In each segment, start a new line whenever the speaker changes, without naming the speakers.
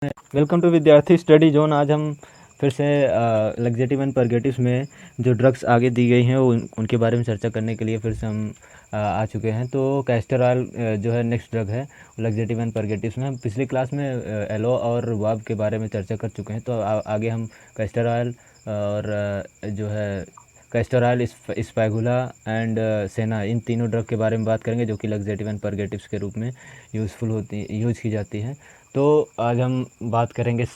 Welcome to विद्यार्थी study zone. आज हम फिर से लग्जेटिव एंड परगेटिव्स में जो ड्रग्स आगे दी गई हैं उनके बारे में चर्चा करने के लिए फिर से हम आ चुके हैं। तो कैस्टर ऑयल जो है नेक्स्ट ड्रग है लग्जेटिव एंड परगेटिव्स में। हम पिछली क्लास में एलो और वाब के बारे में चर्चा कर चुके हैं। तो आगे हम कैस्टर ऑयल और जो है कैस्टर ऑयल, स्पैगुला एंड सेना, इन तीनों ड्रग के बारे में बात करेंगे जो कि लग्जेटिव एंड परगेटिव्स के रूप में यूज़ की जाती हैं। तो आज हम बात करेंगे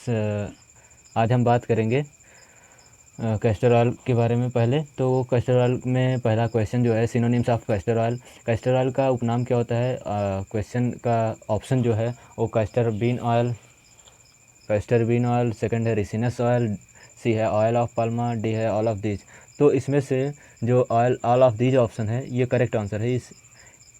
कैस्टर ऑयल के बारे में। पहले तो कैस्टर ऑयल में पहला क्वेश्चन जो है synonyms of castor oil. Castor oil का उपनाम क्या होता है? क्वेश्चन का ऑप्शन जो है वो कैस्टर बीन ऑयल, सेकंड है रिसिनस ऑयल, सी है ऑयल ऑफ पाल्मा, डी है ऑल ऑफ दीज। तो इसमें से जो ऑल ऑफ दीज ऑप्शन है ये करेक्ट आंसर है। इस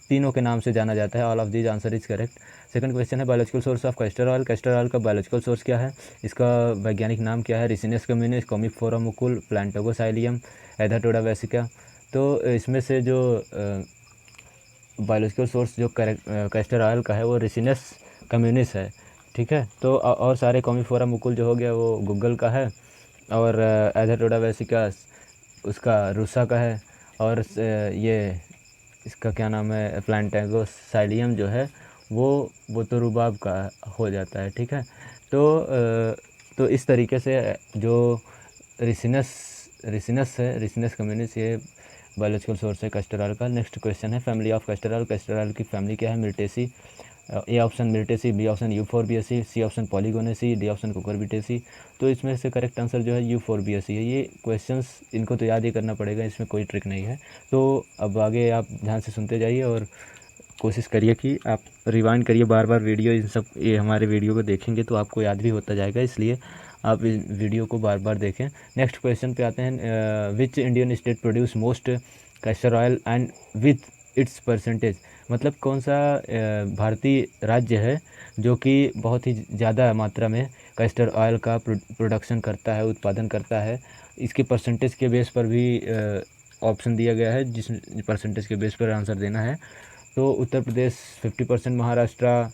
तीनों के नाम से जाना जाता है। All of these answer is correct. Second question है biological source of castor oil. Castor oil का बायोलॉजिकल सोर्स क्या है? इसका वैज्ञानिक नाम क्या है? रिसिनस कम्युनिस, कॉमिफोरा मुकुल, प्लांटोगोसाइलियम, एथाटोडा वेसिका। तो इसमें से जो बायोलॉजिकल सोर्स जो कैस्टर ऑयल का है वो रिसिनस कम्युनिस है। ठीक है। तो और सारे कॉमिफोरा मुकुल जो हो गया वो गूगल का है, और एथाटोडा वेसिका उसका रूसा का है, और ये इसका क्या नाम है प्लांटोगोसाइलियम जो है वो तो रुबाब का हो जाता है। ठीक है। तो इस तरीके से जो रिसिनस है, रिसिनस कम्युनिस, ये बायोलॉजिकल सोर्स है कैस्टर ऑयल का। नेक्स्ट क्वेश्चन है family of castor oil. Castor oil की फैमिली क्या है? Myrtaceae. A option Myrtaceae, B option Euphorbiaceae, C option Polygonaceae, D option Cucurbitaceae. तो इसमें से करेक्ट आंसर जो है यूफोरबिएसी है। ये क्वेश्चंस इनको तो याद ही करना पड़ेगा, इसमें कोई ट्रिक नहीं है। तो अब आगे आप ध्यान से सुनते जाइए और कोशिश करिए कि आप रिवाइंड करिए बार बार वीडियो। ये हमारे वीडियो को देखेंगे तो आपको याद भी होता जाएगा, इसलिए आप इस वीडियो को बार बार देखें। नेक्स्ट क्वेश्चन पे आते हैं। Which Indian state produce most castor oil and with its percentage. मतलब कौन सा भारतीय राज्य है जो कि बहुत ही ज़्यादा मात्रा में कैस्टर ऑयल का प्रोडक्शन करता है, उत्पादन करता है। इसके परसेंटेज के बेस पर भी ऑप्शन दिया गया है, जिस परसेंटेज के बेस पर आंसर देना है। तो उत्तर प्रदेश 50%, महाराष्ट्र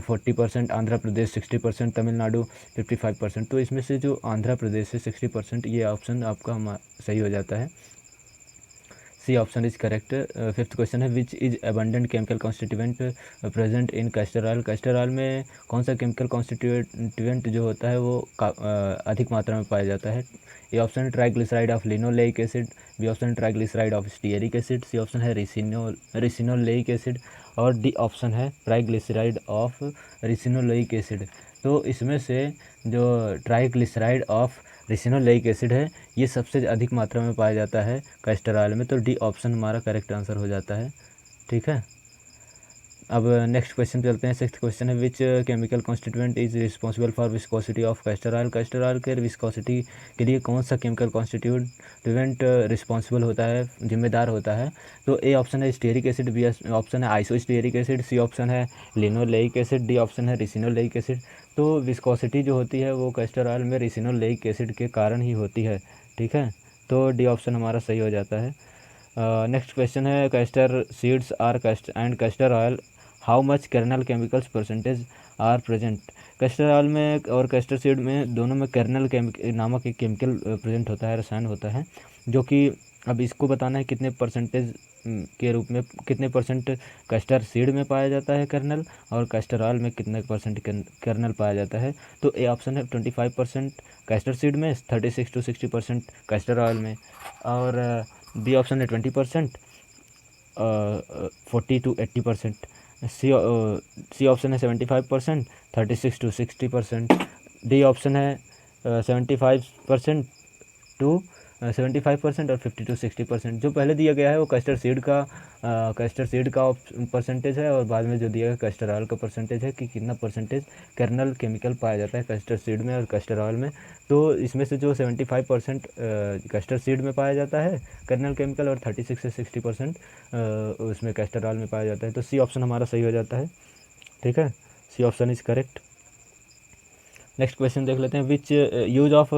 40%, आंध्र प्रदेश 60%, तमिलनाडु 55%। तो इसमें से जो आंध्र प्रदेश है 60%, ये ऑप्शन आपका सही हो जाता है। C option is correct. Fifth question है which is abundant chemical constituent present in castor oil. Castor oil में कौन सा केमिकल कॉन्स्टिट्यूएंट जो होता है वो अधिक मात्रा में पाया जाता है? ए ऑप्शन है triglyceride of linoleic acid, B option है triglyceride of stearic acid, C option है रिसिनोलेइक एसिड, और डी ऑप्शन है ट्राइग्लिसराइड ऑफ रिसिनोलेइक एसिड। तो इसमें से जो ट्राइग्लिसराइड ऑफ रिसिनोलेइक एसिड है ये सबसे अधिक मात्रा में पाया जाता है कैस्टर ऑयल में। तो डी ऑप्शन हमारा करेक्ट आंसर हो जाता है। ठीक है। अब नेक्स्ट क्वेश्चन पे चलते हैं। सिक्स्थ क्वेश्चन है which chemical constituent is responsible for viscosity of castor oil. Castor oil के विस्कोसिटी के लिए कौन सा केमिकल कॉन्स्टिट्यूएंट रिस्पॉन्सिबल होता है, जिम्मेदार होता है? तो ए ऑप्शन है स्टीयरिक एसिड, बी ऑप्शन है आइसोस्टीयरिक एसिड, सी ऑप्शन है लिनोलेइक एसिड, डी ऑप्शन है रिसिनोलेइक एसिड। तो विस्कोसिटी जो होती है वो कैस्टर ऑयल में रिसिनोलेइक एसिड के कारण ही होती है। ठीक है। तो डी ऑप्शन हमारा सही हो जाता है। नेक्स्ट क्वेश्चन है castor seeds or castor oil how much kernel chemicals percentage are present. Castor oil में और कैस्टर सीड में दोनों में कर्नल नामक एक केमिकल प्रेजेंट होता है, रसायन होता है, जो कि अब इसको बताना है कितने परसेंटेज के रूप में, कितने परसेंट कैस्टर सीड में पाया जाता है कर्नल, और कैस्टर ऑयल में कितने परसेंट कर्नल पाया जाता है। तो ए ऑप्शन है 25% कैस्टर सीड में, 36 to 60% कैस्टर ऑयल में, और बी ऑप्शन है 20%, 40 to 80%। सी ऑप्शन है 75%, 36 to 60%। डी ऑप्शन है 75% टू 75% और 50 to 60%। जो पहले दिया गया है वो कैस्टर सीड का परसेंटेज है, और बाद में जो दिया गया कैस्टर ऑयल का परसेंटेज है कि कितना परसेंटेज कर्नल केमिकल पाया जाता है कैस्टर सीड में और कैस्टर ऑयल में। तो इसमें से जो 75% कैस्टर सीड में पाया जाता है कर्नल केमिकल, और 36 से 60% उसमें कैस्टर ऑयल में पाया जाता है। तो सी ऑप्शन हमारा सही हो जाता है। ठीक है। C option is correct. Next question देख लेते हैं। Which use of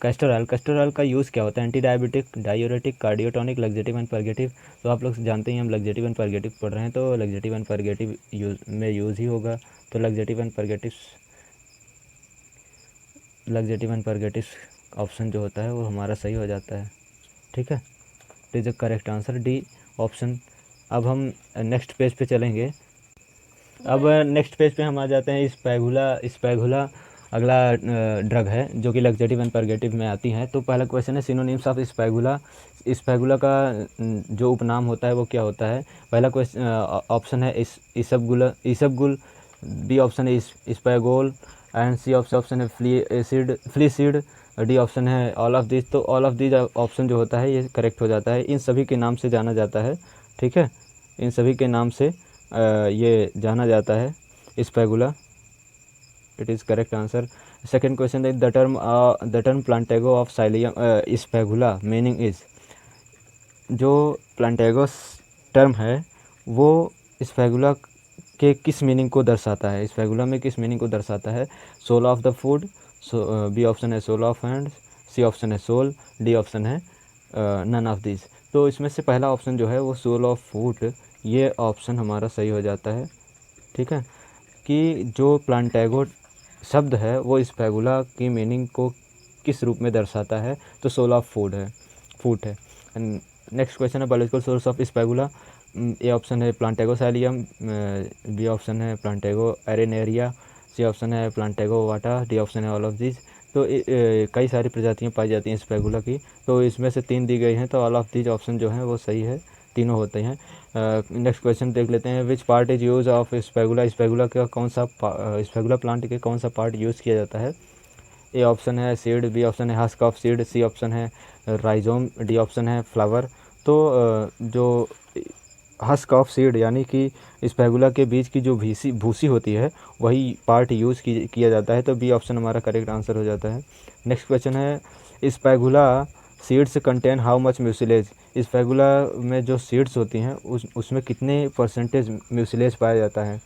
castor oil का यूज़ क्या होता है? Anti diabetic, diuretic, cardiotonic, laxative and purgative. तो आप लोग जानते ही हम लग्जेटिव एंड परगेटिव पढ़ रहे हैं, तो लग्जेटिव एंड परगेटिव यूज़ ही होगा। तो लग्जेटिव एंड परगेटिव ऑप्शन जो होता है वो हमारा सही हो जाता है। ठीक है, तो is the correct answer D option. अब हम नेक्स्ट पेज पे चलेंगे। अब नेक्स्ट पेज पे हम आ जाते हैं स्पैगुला अगला ड्रग है जो कि लग्जेटिव एंड परगेटिव में आती है। तो पहला क्वेश्चन है सिनोनिम्स ऑफ स्पैगुला का जो उपनाम होता है वो क्या होता है? पहला क्वेश्चन ऑप्शन है इसबगुल, बी ऑप्शन है स्पैगोल एंड सी ऑप्शन है फ्लीसीड, डी ऑप्शन है ऑल ऑफ दिस। तो ऑल ऑफ दिस ऑप्शन जो होता है ये करेक्ट हो जाता है। इन सभी के नाम से जाना जाता है। ठीक है, इन सभी के नाम से ये जाना जाता है स्पैगुला। It is correct answer. Second question is the term Plantago of psyllium स्पैगुला मीनिंग इज। जो प्लांटेगो टर्म है वो स्पैगुला के किस मीनिंग को दर्शाता है? स्पैगुला में किस मीनिंग को दर्शाता है? Soul of the food, B option है soul of hand, C option है सोल, डी ऑप्शन है नन ऑफ दिस। तो इसमें से पहला ऑप्शन जो है वो सोल ऑफ फूड, ये ऑप्शन हमारा सही हो जाता है। ठीक है, कि जो प्लांटेगो शब्द है वो स्पैगुला की मीनिंग को किस रूप में दर्शाता है? तो सोल ऑफ फूड है। नेक्स्ट क्वेश्चन है बायोलॉजिकल सोर्स ऑफ स्पैगुला। ए ऑप्शन है प्लांटेगो सैलियम, बी ऑप्शन है प्लांटेगो एरेनेरिया, सी ऑप्शन है प्लांटेगो वाटा, डी ऑप्शन है ऑल ऑफ दिस। तो कई सारी प्रजातियां पाई जाती हैं स्पैगुला की, तो इसमें से 3 दी गई हैं, तो ऑल ऑफ दिस ऑप्शन जो है वो सही है, तीनों होते हैं। नेक्स्ट क्वेश्चन देख लेते हैं। Which part is use of स्पैगुला? स्पैगुला का कौन सा स्पैगुला प्लांट के कौन सा पार्ट यूज़ किया जाता है? ए ऑप्शन है सीड, बी ऑप्शन है husk of seed, C option है राइजोम, डी ऑप्शन है फ्लावर। तो जो हस्क ऑफ सीड यानी कि स्पैगुला के बीज की जो भूसी होती है वही पार्ट यूज़ किया जाता है। तो बी ऑप्शन हमारा करेक्ट आंसर हो जाता है। नेक्स्ट क्वेश्चन है स्पैगुला seeds contain how much mucilage? स्पैगुला में जो सीड्स होती हैं उसमें कितने परसेंटेज म्यूसिलेज पाया जाता है?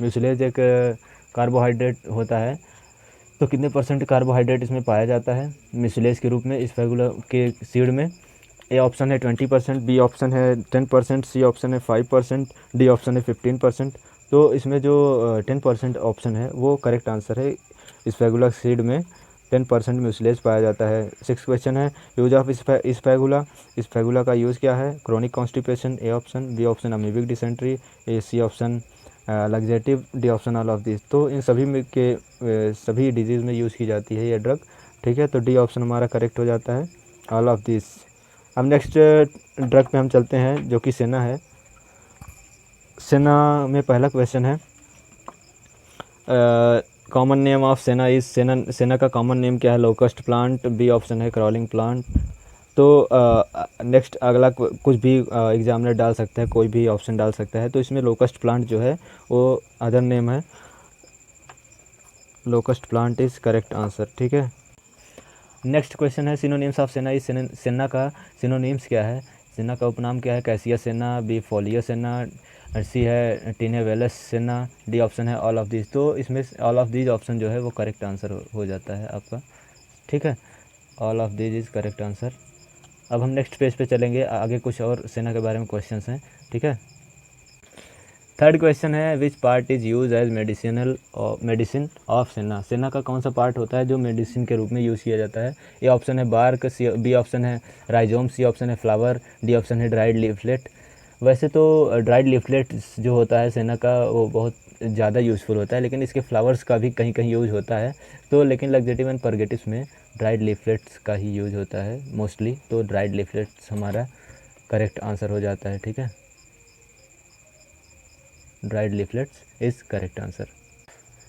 म्यूसिलेज एक कार्बोहाइड्रेट होता है, तो कितने परसेंट कार्बोहाइड्रेट इसमें पाया जाता है म्यूसिलेज के रूप में स्पैगुला के सीड में? ए ऑप्शन है 20%, बी ऑप्शन है 10%, सी ऑप्शन है 5%, डी ऑप्शन है 15%। तो इसमें जो 10% ऑप्शन है वो करेक्ट आंसर है। स्पैगुला सीड में 10% म्यूसिलेज पाया जाता है। सिक्स क्वेश्चन है यूज ऑफ स्पैगुला का यूज़ क्या है? Chronic constipation, A option, B option amoebic dysentery, A C option laxative, D option all of this. तो इन सभी में के सभी डिजीज़ में यूज़ की जाती है ये ड्रग। ठीक है, तो डी ऑप्शन हमारा करेक्ट हो जाता है, ऑल ऑफ दिस। अब नेक्स्ट ड्रग पे हम चलते हैं जो कि सेना है। सेना में पहला क्वेश्चन है कॉमन नेम ऑफ सेना इज। सेना का कॉमन नेम क्या है? लोकस्ट प्लांट, बी ऑप्शन है क्रॉलिंग प्लांट। तो नेक्स्ट अगला कुछ भी एग्जामिनर डाल सकता है, कोई भी ऑप्शन डाल सकता है। तो इसमें लोकस्ट प्लांट जो है वो अदर नेम है, locust plant is correct answer. ठीक है, नेक्स्ट क्वेश्चन है सिनोनिम्स ऑफ सेना इज। सेना का सिनोनिम्स क्या है? सेना का उपनाम क्या है? कैसिया सेना, बी फोलियो सेना, सी है टिनेवेलस सेना, डी ऑप्शन है ऑल ऑफ दिस। तो इसमें ऑल ऑफ दिस ऑप्शन जो है वो करेक्ट आंसर हो जाता है आपका। ठीक है, all of this is correct answer. अब हम नेक्स्ट पेज पे चलेंगे, आगे कुछ और सेना के बारे में क्वेश्चंस हैं। ठीक है, थर्ड क्वेश्चन है which part is use as medicine of senna? Senna का कौन सा पार्ट होता है जो मेडिसिन के रूप में यूज़ किया जाता है? ए ऑप्शन है बार्क, बी ऑप्शन है राइजोम, सी ऑप्शन है फ्लावर, डी ऑप्शन है ड्राइड लीफलेट। वैसे तो ड्राइड लीफलेट जो होता है सेना का वो बहुत ज़्यादा यूज़फुल होता है, लेकिन इसके फ्लावर्स का भी कहीं कहीं यूज़ होता है। तो लेकिन लग्जेटिव एंड परगेटिव्स में ड्राइड लीफलेट्स का ही यूज़ होता है मोस्टली। तो ड्राइड लीफलेट्स हमारा करेक्ट आंसर हो जाता है। ठीक है, dried leaflets is correct answer.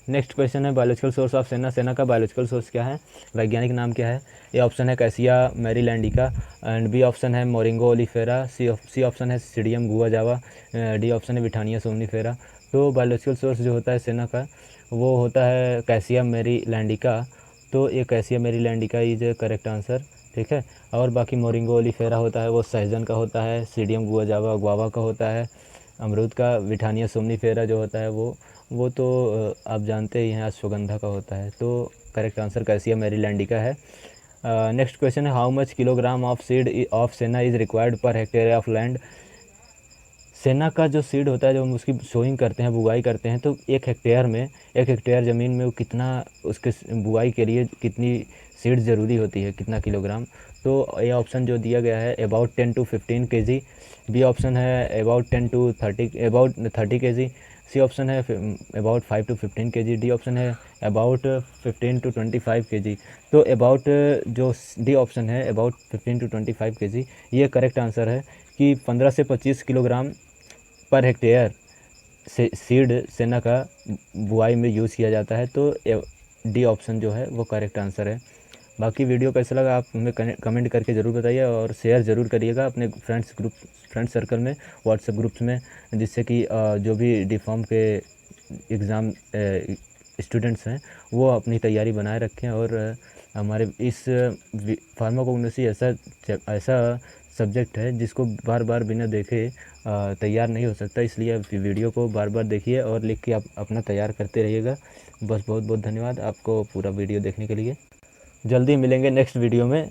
Next question है biological source of senna. Senna का बायोलॉजिकल सोर्स क्या है? वैज्ञानिक नाम क्या है? ए ऑप्शन है कैसिया मैरीलैंडिका एंड बी ऑप्शन है मोरिंगो ओलिफेरा, सी ऑप्शन है सीडियम गुआजावा, डी ऑप्शन है विठानिया सोमनीफेरा। तो बायोलॉजिकल सोर्स जो होता है सेना का वो होता है कैसिया मैरीलैंडिका। तो ये कैसिया मैरीलैंडिका इज करेक्ट आंसर। ठीक है, और बाकी मोरिंगो ओलिफेरा होता है वो सहजन का होता है, सीडियम गुआजावा गुआवा का होता है, अमरूद का विठानिया सोमनीफेरा जो होता है वो तो आप जानते ही हैं अश्वगंधा का होता है। तो करेक्ट आंसर कैसिया मैरीलैंडिका है। नेक्स्ट क्वेश्चन है how much kilogram of seed of सेना is required per hectare of land. सेना का जो सीड होता है, जो हम उसकी सोइंग करते हैं, बुआई करते हैं, तो एक हेक्टेयर ज़मीन में वो कितना, उसके बुआई के लिए कितनी सीड ज़रूरी होती है, कितना किलोग्राम। तो ये ऑप्शन जो दिया गया है about 10 to 15 kg, B option है अबाउट 30 kg, सी ऑप्शन है about 5 to 15 kg, D option है अबाउट 15 to 25 kg। तो अबाउट जो डी ऑप्शन है अबाउट 15 to 25 kg, ये करेक्ट आंसर है कि 15 से 25 किलोग्राम पर हेक्टेयर से सीड सेना का बुआई में यूज़ किया जाता है। तो डी ऑप्शन जो है वो करेक्ट आंसर है। बाकी वीडियो कैसा लगा आप हमें कमेंट करके ज़रूर बताइए और शेयर ज़रूर करिएगा अपने फ्रेंड्स सर्कल में, व्हाट्सएप ग्रुप्स में, जिससे कि जो भी डी.फार्म के एग्ज़ाम स्टूडेंट्स हैं वो अपनी तैयारी बनाए रखें। और हमारे इस फार्माकोग्नोसी ऐसा सब्जेक्ट है जिसको बार बार बिना देखे तैयार नहीं हो सकता, इसलिए आप वीडियो को बार बार देखिए और लिख के आप अपना तैयार करते रहिएगा। बस बहुत बहुत धन्यवाद आपको पूरा वीडियो देखने के लिए। जल्दी मिलेंगे नेक्स्ट वीडियो में।